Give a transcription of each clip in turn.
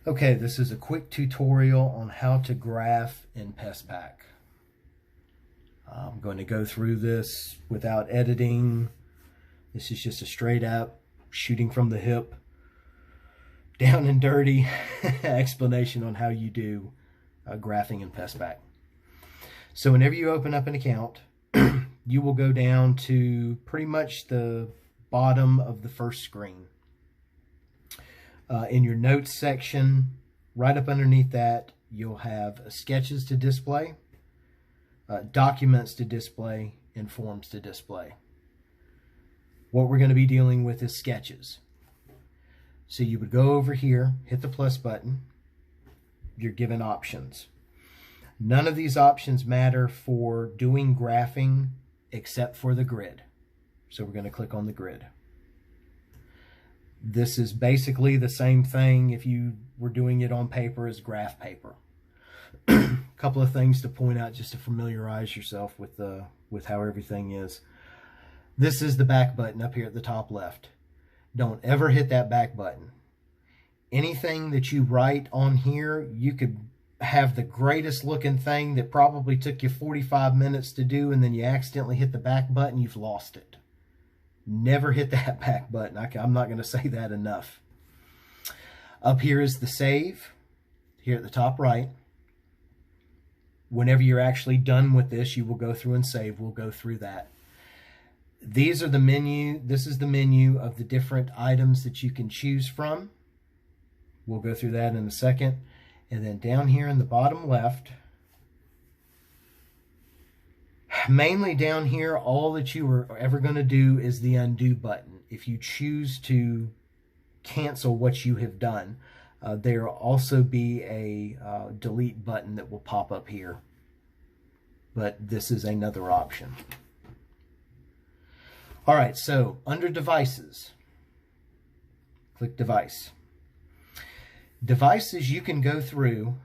Okay, this is a quick tutorial on how to graph in PestPack. I'm going to go through this without editing. This is just a straight up shooting from the hip, down and dirty explanation on how you do graphing in PestPack. So whenever you open up an account, you will go down to pretty much the bottom of the first screen. In your notes section, right up underneath that, you'll have sketches to display, documents to display, and forms to display. What we're going to be dealing with is sketches. So you would go over here, hit the plus button. You're given options. None of these options matter for doing graphing except for the grid. So we're going to click on the grid. This is basically the same thing if you were doing it on paper as graph paper. A couple of things to point out just to familiarize yourself with how everything is. This is the back button up here at the top left. Don't ever hit that back button. Anything that you write on here, you could have the greatest looking thing that probably took you 45 minutes to do, and then you accidentally hit the back button, you've lost it. Never hit that back button. I'm not going to say that enough. Up here is the save, here at the top right. Whenever you're actually done with this, you will go through and save. We'll go through that. These are the menu. This is the menu of the different items that you can choose from. We'll go through that in a second. And then down here in the bottom left, mainly down here, all that you are ever going to do is the undo button. If you choose to cancel what you have done, there will also be a delete button that will pop up here. But this is another option. All right, so under devices, click device. Devices, you can go through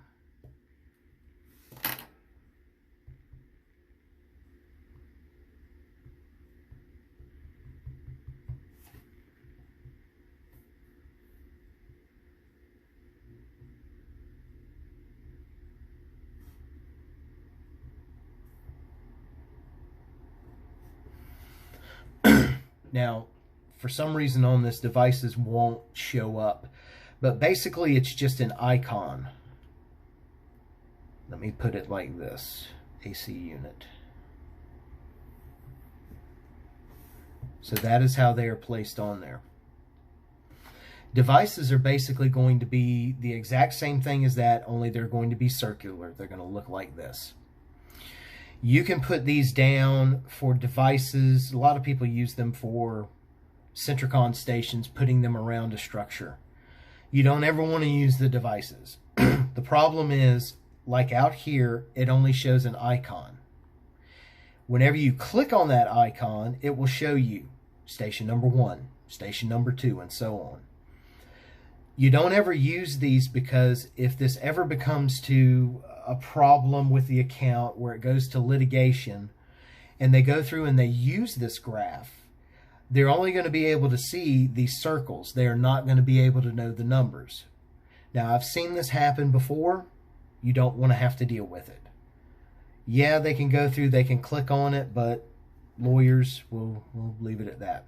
now, for some reason on this, devices won't show up. But basically, it's just an icon. Let me put it like this. AC unit. So that is how they are placed on there. Devices are basically going to be the exact same thing as that, only they're going to be circular. They're going to look like this. You can put these down for devices. A lot of people use them for Centricon stations, putting them around a structure. You don't ever want to use the devices. The problem is, like out here, it only shows an icon. Whenever you click on that icon, it will show you station number 1, station number 2, and so on. You don't ever use these because if this ever becomes to a problem with the account where it goes to litigation and they go through and they use this graph, they're only going to be able to see these circles. They are not going to be able to know the numbers. Now, I've seen this happen before. You don't want to have to deal with it. Yeah, they can go through, they can click on it, but lawyers will leave it at that.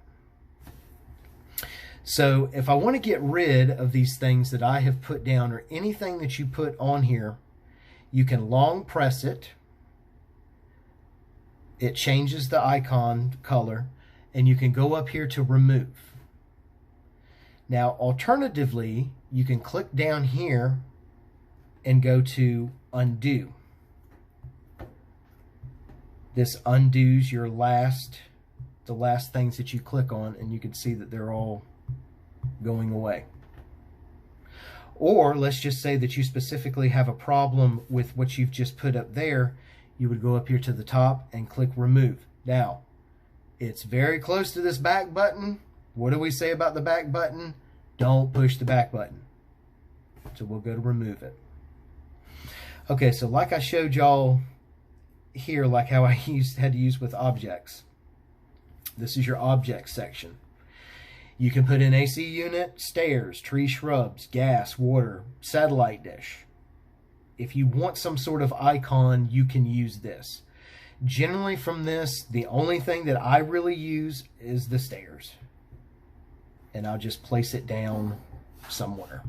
So if I want to get rid of these things that I have put down or anything that you put on here, you can long press it. It changes the icon color. And you can go up here to remove. Now, alternatively, you can click down here and go to undo. This undoes the last things that you click on, and you can see that they're all going away. Or let's just say that you specifically have a problem with what you've just put up there. You would go up here to the top and click remove. Now, it's very close to this back button. What do we say about the back button? Don't push the back button. So we'll go to remove it. Okay, so like I showed y'all here, like how I had to use with objects. This is your objects section. You can put in AC unit, stairs, tree, shrubs, gas, water, satellite dish. If you want some sort of icon, you can use this. Generally from this, the only thing that I really use is the stairs. And I'll just place it down somewhere.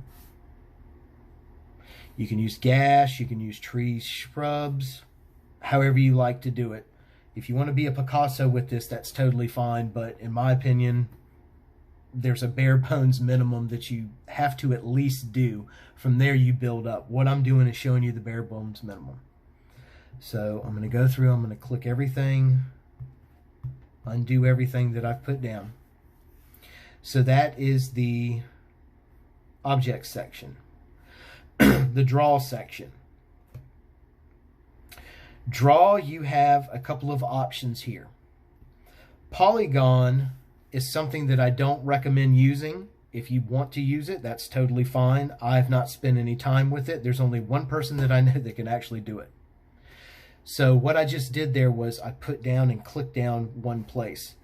You can use gas, you can use trees, shrubs, however you like to do it. If you want to be a Picasso with this, that's totally fine. But in my opinion, there's a bare bones minimum that you have to at least do. From there, you build up. What I'm doing is showing you the bare bones minimum. So I'm going to go through, I'm going to click everything, undo everything that I've put down. So that is the object section. The draw section. Draw, you have a couple of options here. Polygon is something that I don't recommend using. If you want to use it, that's totally fine. I've not spent any time with it. There's only one person that I know that can actually do it. So what I just did there was I put down and clicked down one place.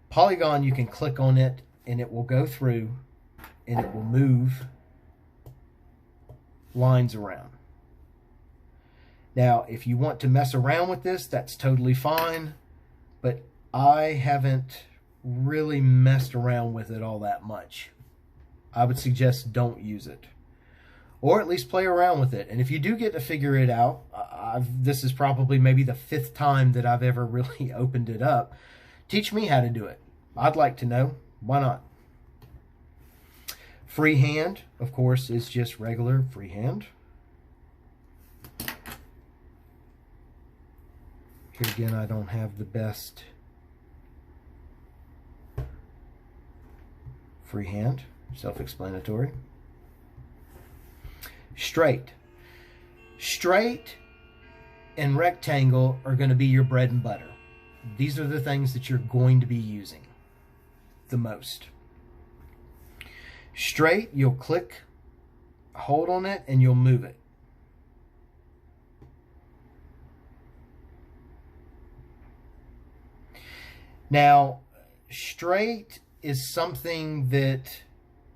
Polygon, you can click on it and it will go through and it will move lines around. Now, if you want to mess around with this, that's totally fine, but I haven't really messed around with it all that much. I would suggest don't use it, or at least play around with it. And if you do get to figure it out, this is probably maybe the 5th time that I've ever really opened it up. Teach me how to do it. I'd like to know. Why not? Freehand, of course, is just regular freehand. Here again, I don't have the best freehand. Self-explanatory. Straight. Straight and rectangle are going to be your bread and butter. These are the things that you're going to be using the most. Straight, you'll click, hold on it, and you'll move it. Now, straight is something that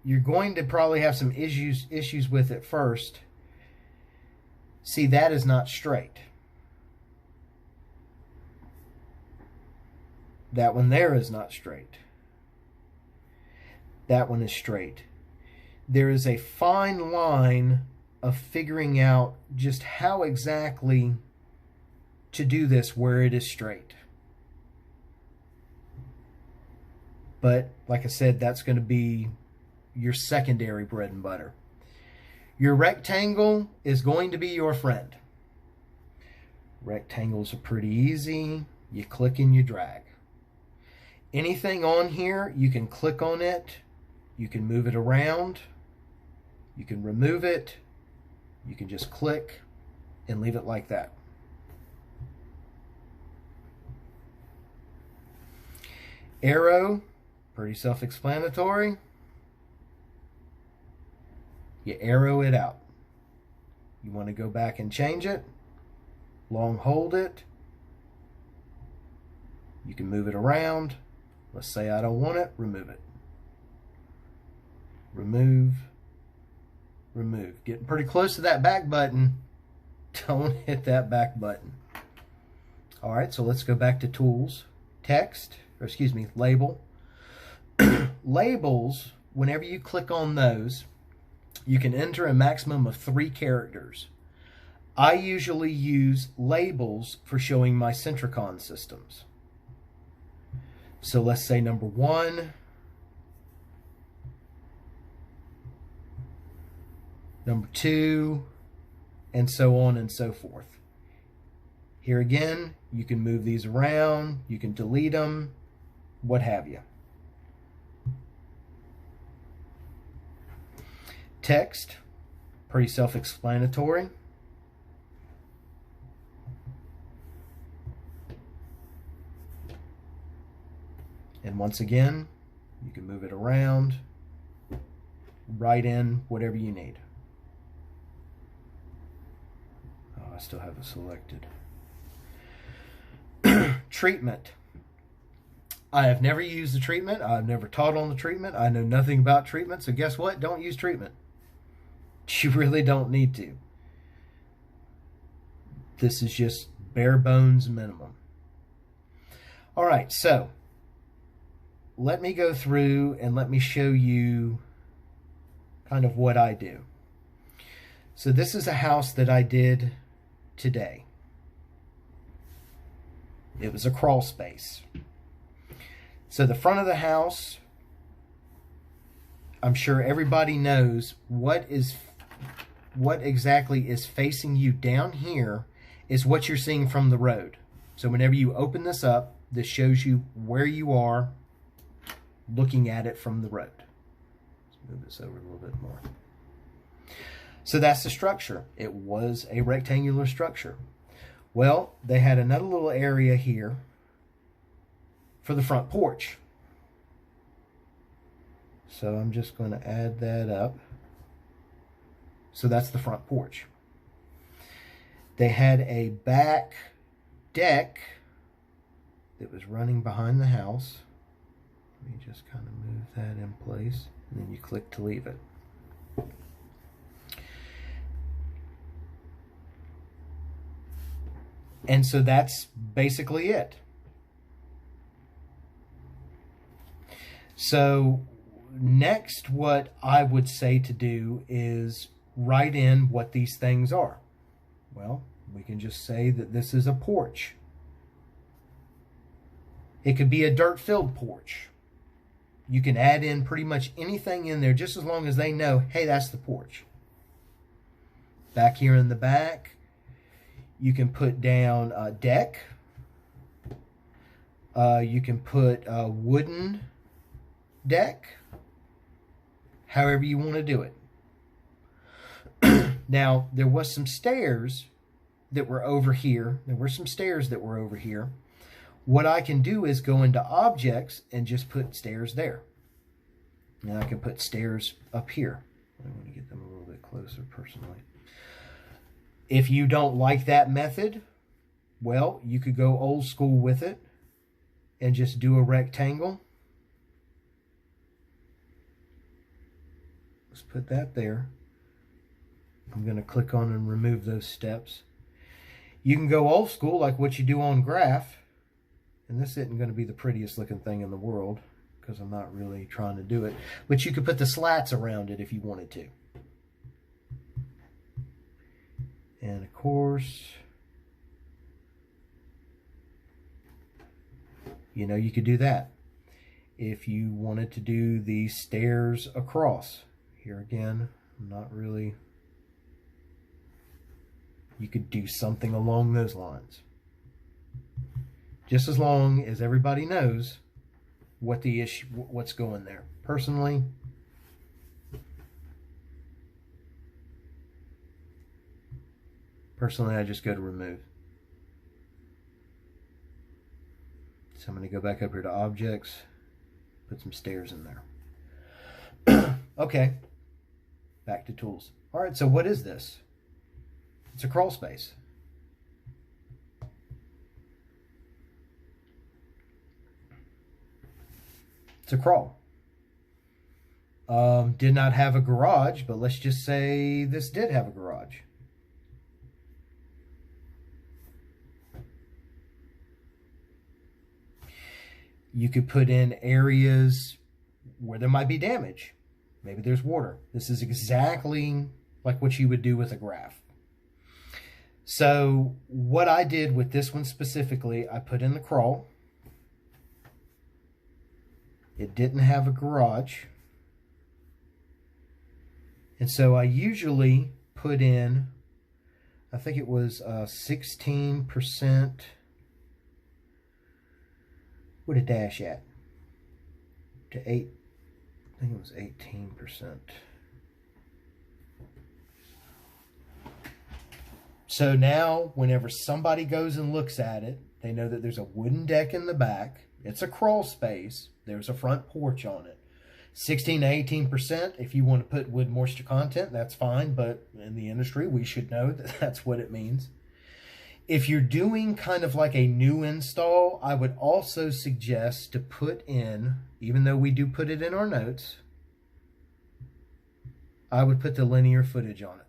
you're going to probably have some issues with at first. See, that is not straight. That one there is not straight. That one is straight. There is a fine line of figuring out just how exactly to do this where it is straight. But like I said, that's going to be your secondary bread and butter. Your rectangle is going to be your friend. Rectangles are pretty easy. You click and you drag. Anything on here, you can click on it. You can move it around. You can remove it. You can just click and leave it like that. Arrow, pretty self-explanatory. You arrow it out. You want to go back and change it. Long hold it. You can move it around. Let's say I don't want it. Remove it. Remove. Remove. Getting pretty close to that back button. Don't hit that back button. All right, so let's go back to tools. Text, or excuse me, label. Labels, whenever you click on those, you can enter a maximum of 3 characters. I usually use labels for showing my Centricon systems. So let's say number 1, number 2, and so on and so forth. Here again, you can move these around, you can delete them, what have you. Text, pretty self-explanatory. And once again, you can move it around, write in whatever you need. Oh, I still have it selected. Treatment. I have never used the treatment. I've never taught on the treatment. I know nothing about treatment. So guess what? Don't use treatment. You really don't need to. This is just bare bones minimum. All right, so let me go through and let me show you kind of what I do. So this is a house that I did today. It was a crawl space. So the front of the house, I'm sure everybody knows what exactly is facing you down here is what you're seeing from the road. So whenever you open this up, this shows you where you are looking at it from the road. Let's move this over a little bit more. So that's the structure. It was a rectangular structure. Well, they had another little area here for the front porch. So I'm just going to add that up. So that's the front porch. They had a back deck that was running behind the house. Let me just kind of move that in place, and then you click to leave it. And so that's basically it. So next, what I would say to do is write in what these things are. Well, we can just say that this is a porch. It could be a dirt-filled porch. You can add in pretty much anything in there just as long as they know, hey, that's the porch. Back here in the back, you can put down a deck. You can put a wooden deck. However you want to do it. Now, there was some stairs that were over here. There were some stairs that were over here. What I can do is go into objects and just put stairs there. And I can put stairs up here. I want to get them a little bit closer personally. If you don't like that method, well, you could go old school with it and just do a rectangle. Let's put that there. I'm going to click on and remove those steps. You can go old school like what you do on Graph. And this isn't going to be the prettiest looking thing in the world because I'm not really trying to do it. But you could put the slats around it if you wanted to. And of course, you know, you could do that. If you wanted to do the stairs across, here again, I'm not really, you could do something along those lines. Just as long as everybody knows what the issue, what's going there. Personally, I just go to remove. So I'm going to go back up here to objects, put some stairs in there. Okay, back to tools. All right, so what is this? It's a crawl space. It's a crawl. Did not have a garage, but let's just say this did have a garage. You could put in areas where there might be damage. Maybe there's water. This is exactly like what you would do with a graph. So what I did with this one specifically, I put in the crawl. It didn't have a garage. And so I usually put in, I think it was 16%. What a dash at? To 8, I think it was 18%. So now, whenever somebody goes and looks at it, they know that there's a wooden deck in the back. It's a crawl space. There's a front porch on it. 16 to 18%. If you want to put wood moisture content, that's fine. But in the industry, we should know that that's what it means. If you're doing kind of like a new install, I would also suggest to put in, even though we do put it in our notes, I would put the linear footage on it.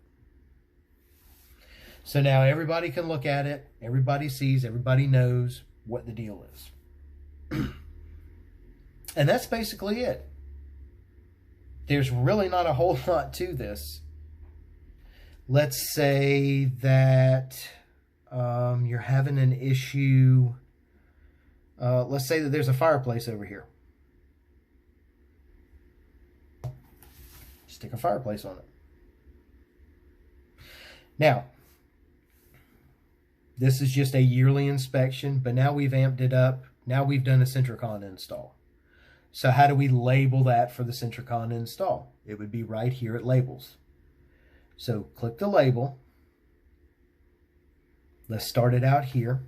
So now everybody can look at it, everybody sees, everybody knows what the deal is. And that's basically it. There's really not a whole lot to this. Let's say that you're having an issue. Let's say that there's a fireplace over here. Stick a fireplace on it. Now, this is just a yearly inspection, but now we've amped it up. Now we've done a Sentricon install. So how do we label that for the Sentricon install? It would be right here at Labels. So click the label. Let's start it out here.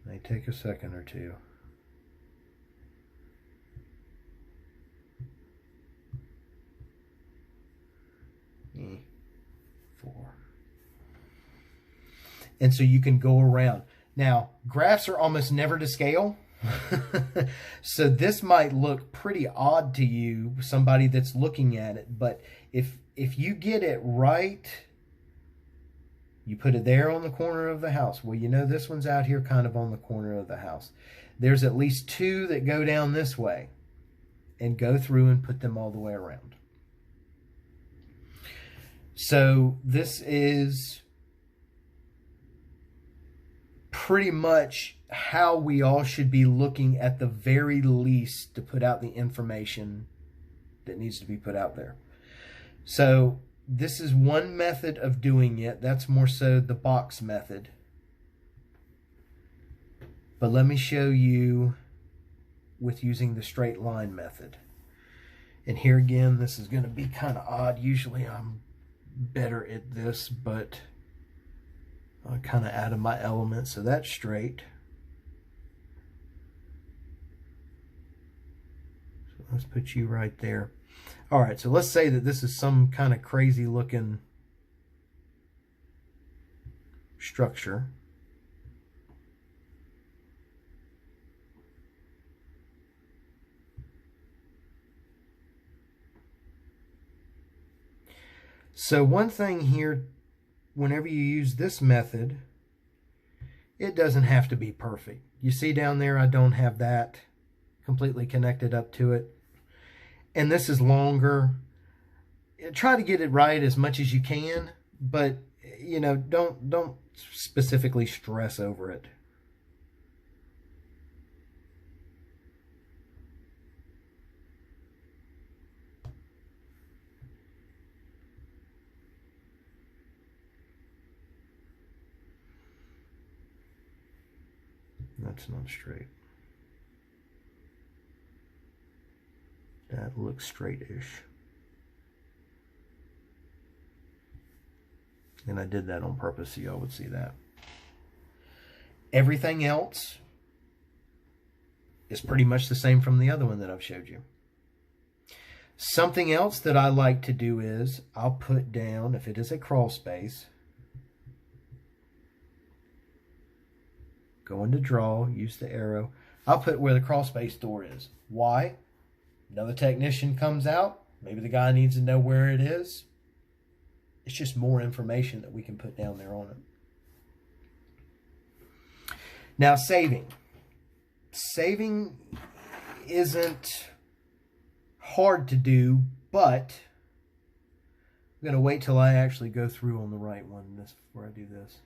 May take a second or two. E4. And so you can go around. Now, graphs are almost never to scale. So this might look pretty odd to you, somebody that's looking at it. But if you get it right, you put it there on the corner of the house. Well, you know this one's out here kind of on the corner of the house. There's at least two that go down this way. And go through and put them all the way around. So this is pretty much how we all should be looking at the very least to put out the information that needs to be put out there. So this is one method of doing it. That's more so the box method. But let me show you with using the straight line method. And here again, this is going to be kind of odd. Usually I'm better at this, but I kind of added my element, so that's straight. So let's put you right there. All right, so let's say that this is some kind of crazy looking structure. So one thing here, whenever you use this method, it doesn't have to be perfect. You see down there, I don't have that completely connected up to it. And this is longer. Try to get it right as much as you can, but you know, don't specifically stress over it. That's not straight. That looks straight-ish. And I did that on purpose so y'all would see that. Everything else is pretty much the same from the other one that I've showed you. Something else that I like to do is I'll put down, if it is a crawl space, go into draw, use the arrow. I'll put where the crawl space door is. Why? Another technician comes out. Maybe the guy needs to know where it is. It's just more information that we can put down there on it. Now saving. Saving isn't hard to do, but I'm going to wait till I actually go through on the right one before I do this.